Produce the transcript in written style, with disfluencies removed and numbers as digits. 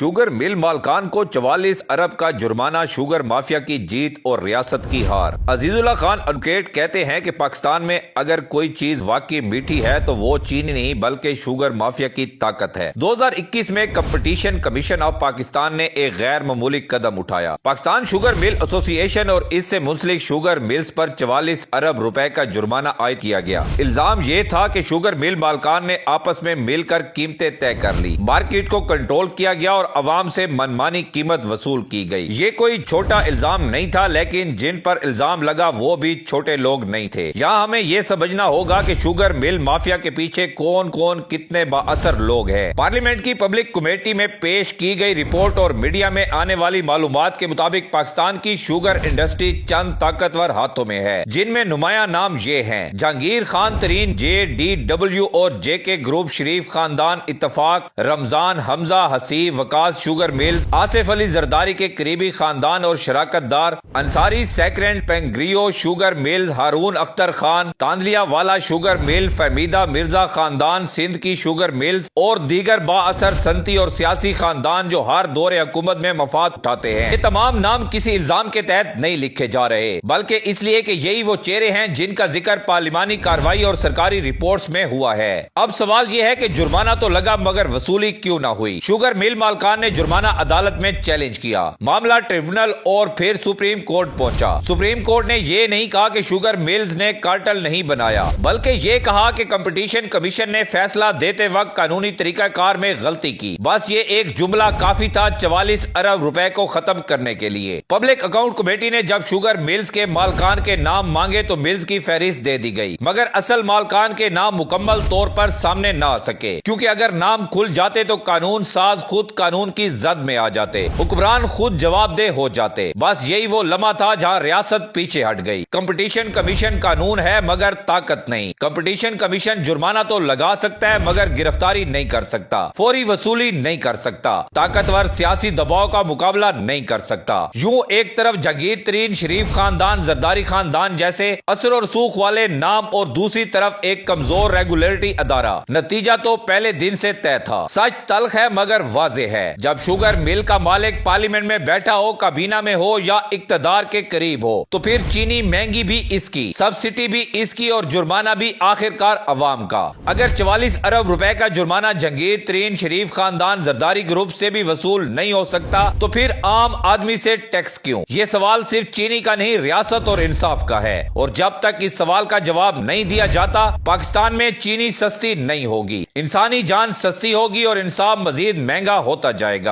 Sugar mill مالکان کو 44 ارب کا جرمانہ، شوگر مافیا کی جیت اور ریاست کی ہار۔ عزیز اللہ خان ایڈوکیٹ کہتے ہیں کہ پاکستان میں اگر کوئی چیز واقعی میٹھی ہے تو وہ چینی نہیں بلکہ شوگر مافیا کی طاقت ہے۔ 2021 میں کمپٹیشن کمیشن آف پاکستان نے ایک غیر معمولی قدم اٹھایا۔ پاکستان شوگر مل ایسوسی ایشن اور اس سے منسلک شوگر ملز پر 44 ارب روپے کا جرمانہ عائد کیا گیا۔ الزام یہ تھا کہ شوگر مل مالکان نے آپس میں مل کر قیمتیں طے کر لی، مارکیٹ کو کنٹرول کیا گیا اور عوام سے منمانی قیمت وصول کی گئی۔ یہ کوئی چھوٹا الزام نہیں تھا، لیکن جن پر الزام لگا وہ بھی چھوٹے لوگ نہیں تھے۔ یہاں ہمیں یہ سمجھنا ہوگا کہ شوگر مل مافیا کے پیچھے کون کون کتنے با اثر لوگ ہیں۔ پارلیمنٹ کی پبلک کمیٹی میں پیش کی گئی رپورٹ اور میڈیا میں آنے والی معلومات کے مطابق پاکستان کی شوگر انڈسٹری چند طاقتور ہاتھوں میں ہے، جن میں نمایاں نام یہ ہیں: جہانگیر خان ترین، JDW اور JK گروپ، شریف خاندان، اتفاق، رمضان، حمزہ، حسیب، وکاس شوگر ملز، آصف علی زرداری کے قریبی خاندان اور شراکت دار، انصاری سیکرینڈ پینگریو شوگر مل، ہارون اختر خان، تاندلیا والا شوگر مل، فہمیدہ مرزا خاندان، سندھ کی شوگر ملز اور دیگر با اثر صنعتی اور سیاسی خاندان جو ہر دور حکومت میں مفاد اٹھاتے ہیں۔ یہ تمام نام کسی الزام کے تحت نہیں لکھے جا رہے، بلکہ اس لیے کہ یہی وہ چہرے ہیں جن کا ذکر پارلیمانی کارروائی اور سرکاری رپورٹس میں ہوا ہے۔ اب سوال یہ ہے کہ جرمانہ تو لگا مگر وصولی کیوں نہ ہوئی؟ شوگر مل مالکان نے جرمانہ عدالت میں چیلنج کیا، معاملہ ٹریبونل اور پھر سپریم کورٹ پہنچا۔ سپریم کورٹ نے یہ نہیں کہا کہ شوگر ملز نے کارٹل نہیں بنایا، بلکہ یہ کہا کہ کمپٹیشن کمیشن نے فیصلہ دیتے وقت قانونی طریقہ کار میں غلطی کی۔ بس یہ ایک جملہ کافی تھا 44 ارب روپے کو ختم کرنے کے لیے۔ پبلک اکاؤنٹ کمیٹی نے جب شوگر ملز کے مالکان کے نام مانگے تو ملز کی فہرست دے دی گئی، مگر اصل مالکان کے نام مکمل طور پر سامنے نہ آ سکے، کیونکہ اگر نام کھل جاتے تو قانون ساز خود قانون کی زد میں آ جاتے، حکمران خود جواب دہ ہو جاتے۔ بس یہی وہ لمحہ تھا جہاں ریاست پیچھے ہٹ گئی۔ کمپٹیشن کمیشن قانون ہے مگر طاقت نہیں۔ کمپٹیشن کمیشن جرمانہ تو لگا سکتا ہے مگر گرفتاری نہیں کر سکتا، فوری وصولی نہیں کر سکتا، طاقتور سیاسی دباؤ کا مقابلہ نہیں کر سکتا۔ یوں ایک طرف جہانگیر ترین، شریف خاندان، زرداری خاندان جیسے اثر و رسوخ والے نام اور دوسری طرف ایک کمزور ریگولیٹری ادارہ۔ نتیجہ تو پہلے دن سے طے تھا۔ سچ تلخ ہے مگر واضح ہے، جب شوگر مل کا مالک پارلیمنٹ میں بیٹھا ہو، کابینہ میں ہو یا اقتدار کے قریب ہو، تو پھر چینی مہنگی بھی اس کی، سبسڈی بھی اس کی اور جرمانہ بھی آخرکار عوام کا۔ اگر 44 ارب روپے کا جرمانہ جہانگیر ترین، شریف خاندان، زرداری گروپ سے بھی وصول نہیں ہو سکتا تو پھر عام آدمی سے ٹیکس کیوں؟ یہ سوال صرف چینی کا نہیں، ریاست اور انصاف کا ہے، اور جب تک اس سوال کا جواب نہیں دیا جاتا پاکستان میں چینی سستی نہیں ہوگی، انسانی جان سستی ہوگی اور انصاف مزید مہنگا ہوتا جائے گا۔